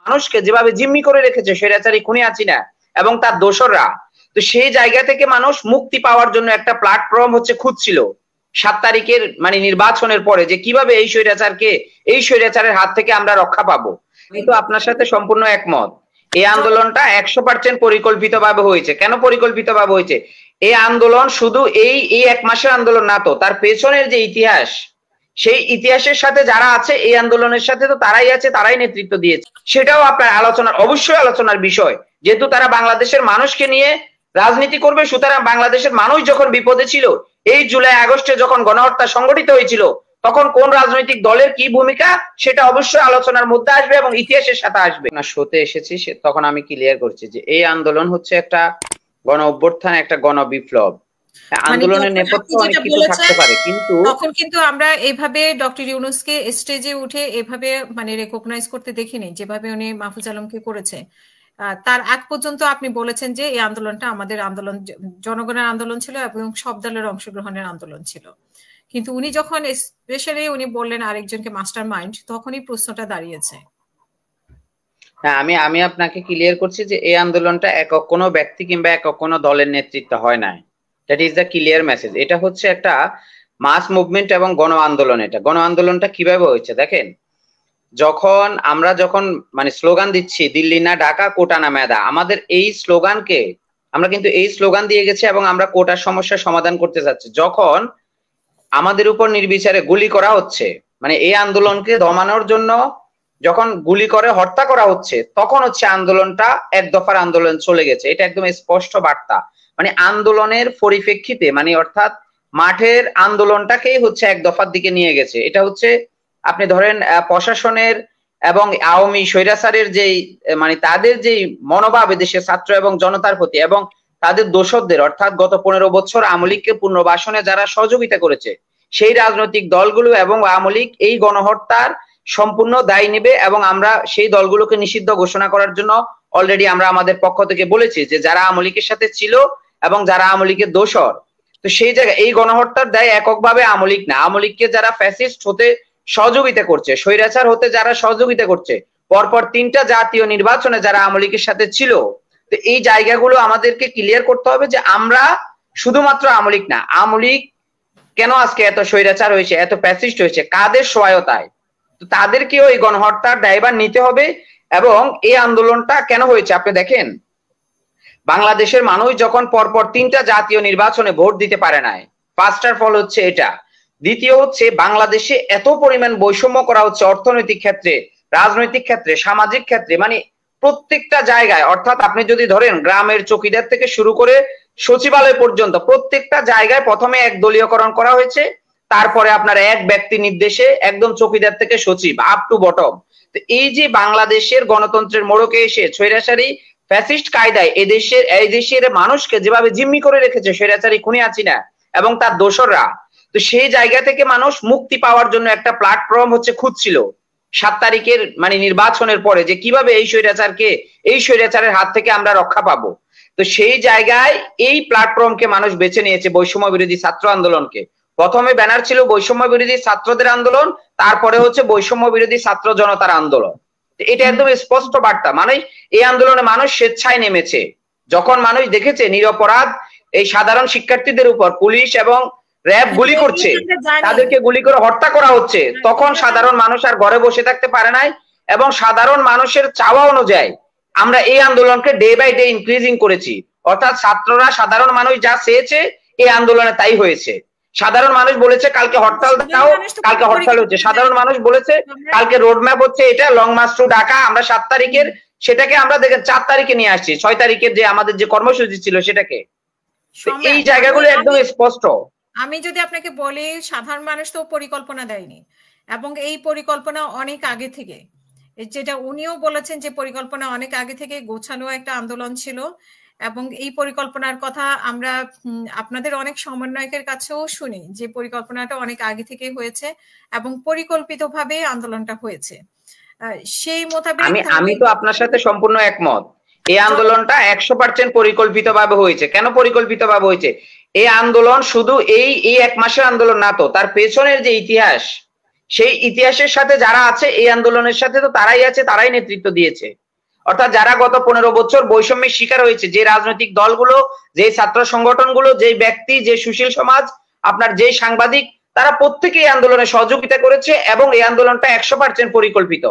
মানুষকে যেভাবে জিম্মি করে রেখেছে স্বৈরাচারী খুনি হাসিনা এবং তার দোসররা, তো সেই জায়গা থেকে মানুষ মুক্তি পাওয়ার জন্য একটা প্ল্যাটফর্ম খুঁজছিল 7 তারিখের নির্বাচনের পরে, যে কিভাবে এই স্বৈরাচারের হাত থেকে আমরা রক্ষা পাবো। আমি তো আপনার সাথে সম্পূর্ণ একমত। এই আন্দোলনটা 100% পরিকল্পিতভাবে হয়েছে। কেন পরিকল্পিতভাবে হয়েছে? এই আন্দোলন শুধু এই 1 মাসের আন্দোলন না, তো তার পেছনের যে ইতিহাস, সেই ইতিহাসের সাথে যারা আছে এই আন্দোলনের সাথে, তো তারাই আছে, তারাই নেতৃত্ব দিয়েছে। সেটাও আপনার অবশ্যই আলোচনার বিষয়, যেহেতু তারা বাংলাদেশের মানুষকে নিয়ে রাজনীতি করবে। সুতরাং বাংলাদেশের মানুষ যখন বিপদে ছিল, এই জুলাই আগস্টে যখন গণহত্যা সংগঠিত হয়েছিল, তখন কোন রাজনৈতিক দলের কি ভূমিকা, সেটা অবশ্যই আলোচনার মধ্যে আসবে এবং ইতিহাসের সাথে আসবে। না শোতে এসেছি তখন আমি ক্লিয়ার করছি যে এই আন্দোলন হচ্ছে একটা গণ অভ্যুত্থান, একটা গণ বিপ্লব। আন্দোলনের নেপথ্যে অনেক কিছু থাকতে পারে, কিন্তু তখন কিন্তু আমরা এইভাবে ডক্টর ইউনূসকে স্টেজে উঠে এভাবে রেকগনাইজ করতে দেখিনি, যেভাবে উনি মাহফুজ আলমকে করেছে। তার আগ পর্যন্ত আপনি বলেছেন যে এই আন্দোলনটা আমাদের আন্দোলন, জনগণের আন্দোলন ছিল এবং সব দলের অংশগ্রহণের আন্দোলন ছিল। কিন্তু উনি যখন স্পেশালি উনি বললেন আরেকজনকে মাস্টার মাইন্ড, তখনই প্রশ্নটা দাঁড়িয়েছে। হ্যাঁ, আমি আপনাকে ক্লিয়ার করছি যে এই আন্দোলনটা একক কোনো ব্যক্তি কিংবা একক কোনো দলের নেতৃত্ব হয় নাই। That is the clear message. এটা হচ্ছে একটা মাস মুভমেন্ট এবং গণ আন্দোলন। এটা গণ আন্দোলনটা কিভাবে হয়েছে দেখেন, আমরা যখন স্লোগান দিচ্ছি দিল্লি না ঢাকা, কোটা না মেধা, আমাদের এই স্লোগানকে আমরা কিন্তু এই স্লোগান দিয়ে গেছি এবং আমরা কোটার সমস্যার সমাধান করতে যাচ্ছি। যখন আমাদের উপর নির্বিচারে গুলি করা হচ্ছে, এই আন্দোলনকে দমানোর জন্য যখন গুলি করে হত্যা করা হচ্ছে, তখন আন্দোলনটা এক দফার আন্দোলন চলে গেছে। এটা একদম স্পষ্ট বার্তা। আন্দোলনের পরিপ্রেক্ষিতে অর্থাৎ মাঠের আন্দোলনটাকেই এক দফার দিকে নিয়ে গেছে। এটা আপনি ধরেন প্রশাসনের এবং আওয়ামী স্বৈরাচারের যেই তাদের যেই মনোভাব দেশের ছাত্র এবং জনতার প্রতি, এবং তাদের দোসরদের, অর্থাৎ গত 15 বছর আওয়ামী লীগকে পুনর্বাসনে যারা সহযোগিতা করেছে, সেই রাজনৈতিক দলগুলো এবং আওয়ামী লীগ এই গণহত্যার সম্পূর্ণ দায় নেবে এবং আমরা সেই দলগুলোকে নিষিদ্ধ ঘোষণা করার জন্য অলরেডি আমরা আমাদের পক্ষ থেকে বলেছি যে যারা আওয়ামী লীগের সাথে ছিল এবং যারা আওয়ামী লীগের দোসর, তো সেই জায়গায় এই গণহত্যার দায় এককভাবে আওয়ামী লীগ না, আওয়ামী লীগকে যারা ফ্যাসিস্ট হতে সহযোগিতা করছে, স্বৈরাচার হতে যারা সহযোগিতা করছে, পরপর 3টা জাতীয় নির্বাচনে যারা আওয়ামী লীগের সাথে ছিল, তো এই জায়গাগুলো আমাদেরকে ক্লিয়ার করতে হবে যে আমরা শুধুমাত্র আওয়ামী লীগ না, আওয়ামী লীগ কেন আজকে এত স্বৈরাচার হয়েছে, এত ফ্যাসিস্ট হয়েছে, কাদের সহায়তায়, তো তাদেরকেও এই গণহত্যার দায়ভার নিতে হবে। এবং এই আন্দোলনটা কেন হয়েছে আপনি দেখেন, বাংলাদেশের মানুষ যখন পরপর 3টা জাতীয় নির্বাচনে ভোট দিতে পারে নাই, ফার্স্টার ফল এটা। দ্বিতীয় বাংলাদেশে এত পরিমাণ বৈষম্য করা হচ্ছে অর্থনৈতিক ক্ষেত্রে, রাজনৈতিক ক্ষেত্রে, সামাজিক ক্ষেত্রে, প্রত্যেকটা জায়গায়। অর্থাৎ আপনি যদি ধরেন গ্রামের চৌকিদার থেকে শুরু করে সচিবালয় পর্যন্ত প্রত্যেকটা জায়গায় প্রথমে এক দলীয়করণ করা হয়েছে, তারপরে আপনার এক ব্যক্তি নির্দেশে একদম চৌকিদার থেকে সচিব আপ টু বটম। তো এই যে বাংলাদেশের গণতন্ত্রের মোড়কে এসে স্বৈরাচারী ফ্যাসিস্ট কায়দায় এই দেশের মানুষকে যেভাবে জিম্মি করে রেখেছে স্বৈরাচারী খুনি হাসিনা এবং তার দোসররা, তো সেই জায়গা থেকে মানুষ মুক্তি পাওয়ার জন্য একটা প্ল্যাটফর্ম খুঁজছিল 7 তারিখের নির্বাচনের পরে, যে কিভাবে এই স্বৈরাচারের হাত থেকে আমরা রক্ষা পাবো। তো সেই জায়গায় এই প্ল্যাটফর্মকে মানুষ বেছে নিয়েছে, বৈষম্য বিরোধী ছাত্র আন্দোলনকে। প্রথমে ব্যানার ছিল বৈষম্য বিরোধী ছাত্রদের আন্দোলন, তারপরে বৈষম্য বিরোধী ছাত্র জনতার আন্দোলন। এটা একদম স্পষ্ট বার্তা। এই আন্দোলনে মানুষ স্বেচ্ছায় নেমেছে। যখন মানুষ দেখেছে নিরপরাধ এই সাধারণ শিক্ষার্থীদের উপর পুলিশ এবং র্যাব গুলি করছে, তাদেরকে গুলি করে হত্যা করা হচ্ছে, তখন সাধারণ মানুষ আর ঘরে বসে থাকতে পারে নাই এবং সাধারণ মানুষের চাওয়া অনুযায়ী আমরা এই আন্দোলনকে ডে বাই ডে ইনক্রিজিং করেছি। অর্থাৎ ছাত্ররা, সাধারণ মানুষ যা চেয়েছে এই আন্দোলনে তাই হয়েছে। সাধারণ মানুষ বলেছে কালকে হরতাল দাও, কালকে হরতাল হচ্ছে। সাধারণ মানুষ বলেছে কালকে রোডম্যাপ হচ্ছে এটা, লং মার্চ টু ঢাকা, আমরা 7 তারিখের সেটাকে আমরা দেখেন 4 তারিখে নিয়ে আসছি, 6 তারিখের যে আমাদের যে কর্মসূচি ছিল সেটাকে। এই জায়গাগুলো একদম স্পষ্ট। আমি যদি আপনাকে বলি, সাধারণ মানুষ তো পরিকল্পনা দেয়নি, এবং এই পরিকল্পনা অনেক আগে থেকে, যেটা উনিও বলেছেন যে পরিকল্পনা অনেক আগে থেকে গোছানো একটা আন্দোলন ছিল। এবং এই পরিকল্পনার কথা আমরা আপনাদের অনেক সমন্বয়কের কাছেও শুনি যে পরিকল্পনাটা অনেক আগে থেকে হয়েছে এবং পরিকল্পিতভাবে আন্দোলনটা হয়েছে। সেই মোতাবেক আমি তো আপনার সাথে সম্পূর্ণ একমত। এই আন্দোলনটা 100% পরিকল্পিতভাবে হয়েছে। কেন পরিকল্পিতভাবে হয়েছে? এই আন্দোলন শুধু এই 1 মাসের আন্দোলন না, তো তার পেছনের যে ইতিহাস, সেই ইতিহাসের সাথে যারা আছে এই আন্দোলনের সাথে তো তারাই আছে, তারাই নেতৃত্ব দিয়েছে। অর্থাৎ যারা গত 15 বছর বৈষম্যের শিকার হয়েছে, যে রাজনৈতিক দলগুলো, যে ছাত্র সংগঠনগুলো, যে ব্যক্তি, যে সুশীল সমাজ, আপনার যে সাংবাদিক, তারা প্রত্যেকেই আন্দোলনে সহযোগিতা করেছে এবং এই আন্দোলনটা 100% পরিকল্পিত।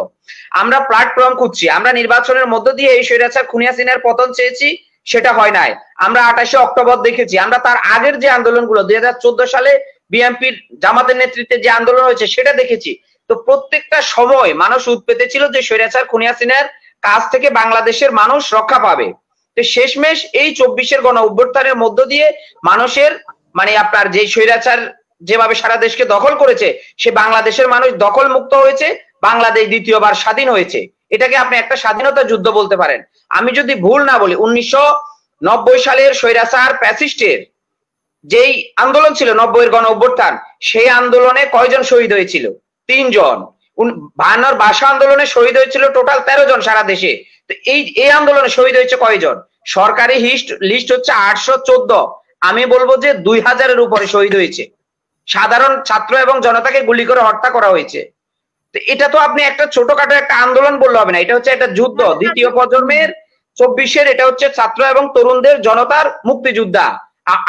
আমরা প্ল্যাটফর্ম খুঁজছি, আমরা নির্বাচনের মধ্য দিয়ে এই স্বৈরাচার খুনি হাসিনার পতন চেয়েছি, সেটা হয় নাই। আমরা 28শে অক্টোবর দেখেছি, আমরা তার আগের যে আন্দোলনগুলো 2014 সালে বিএনপির জামাতের নেতৃত্বে যে আন্দোলন হয়েছে সেটা দেখেছি। তো প্রত্যেকটা সময় মানুষ উৎপেতে ছিল যে স্বৈরাচার খুনি হাসিনার কাছ থেকে বাংলাদেশের মানুষ রক্ষা পাবে। তো শেষমেশ এই 24-এর গণ অভ্যুত্থানের মধ্য দিয়ে মানুষের মানে আপনার যে স্বৈরাচার যেভাবে সারা দেশকে দখল করেছে, সে বাংলাদেশের মানুষ দখল মুক্ত হয়েছে, বাংলাদেশ দ্বিতীয়বার স্বাধীন হয়েছে। এটাকে আপনি একটা স্বাধীনতা যুদ্ধ বলতে পারেন। আমি যদি ভুল না বলি, 1990 সালের স্বৈরাচার ফ্যাসিস্টের যেই আন্দোলন ছিল 90-এর গণ অভ্যুত্থান, সেই আন্দোলনে কয়জন শহীদ হয়েছিল? 3 জন। 52-র ভাষা আন্দোলনে শহীদ হয়েছিল টোটাল 13 জন সারা দেশে। তো এই আন্দোলনে শহীদ হয়েছে কয়জন? সরকারি লিস্ট হচ্ছে 814। আমি বলবো যে 2000-এর উপরে শহীদ হয়েছে। সাধারণ ছাত্র এবং জনতাকে গুলি করে হত্যা করা হয়েছে। তো এটা তো আপনি একটা ছোটখাটো একটা আন্দোলন বললে হবে না, এটা হচ্ছে একটা যুদ্ধ। দ্বিতীয় প্রজন্মের 24-এর এটা হচ্ছে ছাত্র এবং তরুণদের জনতার মুক্তিযোদ্ধা।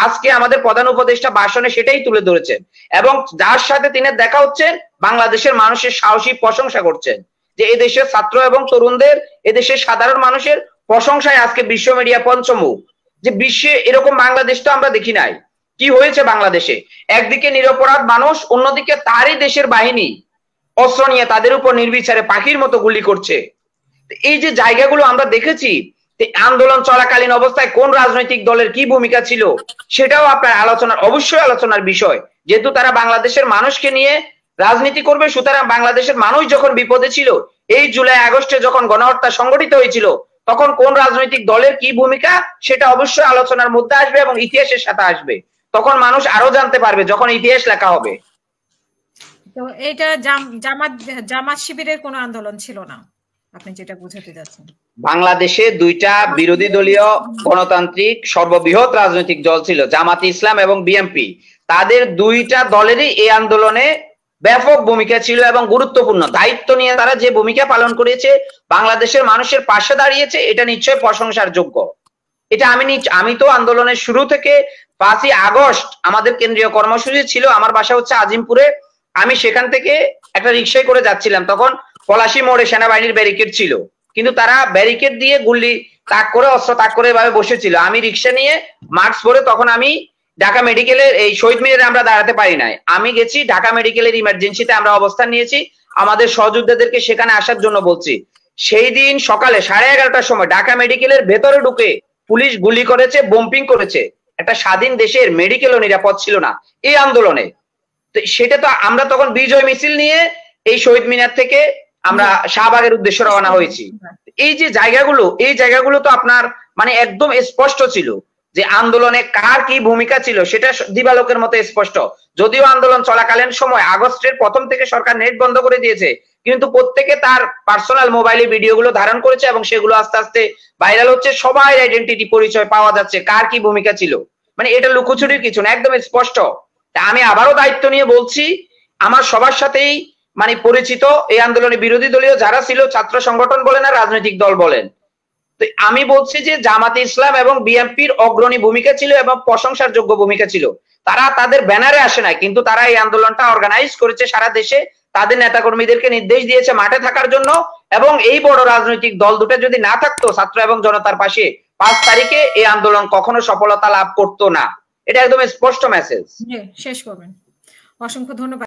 আজকে আমাদের প্রধান উপদেষ্টা ভাষণে সেটাই তুলে ধরেছেন এবং যার সাথে তিনি দেখা হচ্ছেন বাংলাদেশের মানুষের সাহসী প্রশংসা করছেন যে এদেশের ছাত্র এবং তরুণদের, এদেশের সাধারণ মানুষের প্রশংসায় আজকে বিশ্ব মিডিয়া পঞ্চমুখ। যে বিশ্বে এরকম বাংলাদেশ তো আমরা দেখি নাই। কি হয়েছে বাংলাদেশে? একদিকে নিরপরাধ মানুষ, অন্যদিকে তারই দেশের বাহিনী অস্ত্র নিয়ে তাদের উপর নির্বিচারে পাখির মতো গুলি করছে। এই যে জায়গাগুলো আমরা দেখেছি, আন্দোলন চলাকালীন অবস্থায় কোন রাজনৈতিক দলের কি ভূমিকা ছিল সেটাও আপনার অবশ্যই আলোচনার বিষয়। যেহেতু তারা বাংলাদেশের মানুষকে নিয়ে রাজনীতি করবে, সুতরাং বাংলাদেশের মানুষ যখন বিপদে ছিল, এই জুলাই আগস্টে যখন গণহত্যা সংগঠিত হয়েছিল, তখন কোন রাজনৈতিক দলের কি ভূমিকা সেটা অবশ্যই আলোচনার মধ্যে আসবে এবং ইতিহাসের সাথে আসবে। তখন মানুষ আরো জানতে পারবে যখন ইতিহাস লেখা হবে। তো এটা জামাত শিবিরের কোনো আন্দোলন ছিল না, আপনি যেটা বুঝাতে যাচ্ছেন? বাংলাদেশে 2টা বিরোধী দলীয় গণতান্ত্রিক সর্ববৃহৎ রাজনৈতিক দল ছিল, জামাতে ইসলাম এবং বিএনপি। তাদের 2টা দলেরই এই আন্দোলনে ব্যাপক ভূমিকা ছিল এবং গুরুত্বপূর্ণ দায়িত্ব নিয়ে তারা যে ভূমিকা পালন করেছে, বাংলাদেশের মানুষের পাশে দাঁড়িয়েছে, এটা নিশ্চয়ই প্রশংসার যোগ্য। এটা আমি তো আন্দোলনের শুরু থেকে 5ই আগস্ট আমাদের কেন্দ্রীয় কর্মসূচি ছিল, আমার বাসা হচ্ছে আজিমপুরে। আমি সেখান থেকে একটা রিক্সায় করে যাচ্ছিলাম, তখন পলাশী মোড়ে সেনাবাহিনীর ব্যারিকেড ছিল, কিন্তু তারা ব্যারিকেড দিয়ে গুলি তাক করে, অস্ত্র তাক করে এভাবে বসেছিল। আমি রিক্সা নিয়ে মাস্ক পরে, তখন আমি ঢাকা মেডিকেলের এই শহীদ মিনারে আমরা দাঁড়াতে পারি নাই, আমি গেছি ঢাকা মেডিকেলের ইমার্জেন্সিতে, আমরা অবস্থান নিয়েছি, আমাদের সহযোদ্ধাদেরকে সেখানে আসার জন্য বলছি। সেই দিন সকালে 11:30টার সময় ঢাকা মেডিকেলের ভেতরে ঢুকে পুলিশ গুলি করেছে, বোম্পিং করেছে। একটা স্বাধীন দেশের মেডিকেলও নিরাপদ ছিল না এই আন্দোলনে। তো সেটা তো আমরা তখন বিজয় মিছিল নিয়ে এই শহীদ মিনার থেকে আমরা শাহবাগের উদ্দেশ্যে রওনা হয়েছি। এই যে জায়গাগুলো তো আপনার মানে একদম স্পষ্ট ছিল যে আন্দোলনে কার কি ভূমিকা ছিল, সেটা দিবালোকের মতো স্পষ্ট। যদিও আন্দোলন চলাকালীন সময় আগস্টের প্রথম থেকে সরকার নেট বন্ধ করে দিয়েছে, কিন্তু প্রত্যেকে তার পার্সোনাল মোবাইলে ভিডিওগুলো ধারণ করেছে এবং সেগুলো আস্তে আস্তে ভাইরাল হচ্ছে। সবাই আইডেন্টিটি পরিচয় পাওয়া যাচ্ছে কার কি ভূমিকা ছিল, মানে এটা লুকোচুরির কিছু না, একদম স্পষ্ট। আমি আবারও দায়িত্ব নিয়ে বলছি, আমার সবার সাথেই মানে পরিচিত এই আন্দোলনে বিরোধী দলীয় যারা ছিল, ছাত্র সংগঠন বলেন আর রাজনৈতিক দল বলেন, তো আমি বলছি যে জামাতে ইসলাম এবং বিএনপির অগ্রণী ভূমিকা ছিল এবং প্রশংসার যোগ্য ভূমিকা ছিল। তারা তাদের ব্যানারে আসে নাই, কিন্তু তারা এই আন্দোলনটা অর্গানাইজ করেছে সারা দেশে, তাদের নেতাকর্মীদেরকে নির্দেশ দিয়েছে মাঠে থাকার জন্য। এবং এই বড় রাজনৈতিক দল দুটো যদি না থাকতো ছাত্র এবং জনতার পাশে, 5 তারিখে এই আন্দোলন কখনো সফলতা লাভ করতো না। এটা একদম স্পষ্ট মেসেজ। শেষ করবেন। অসংখ্য ধন্যবাদ।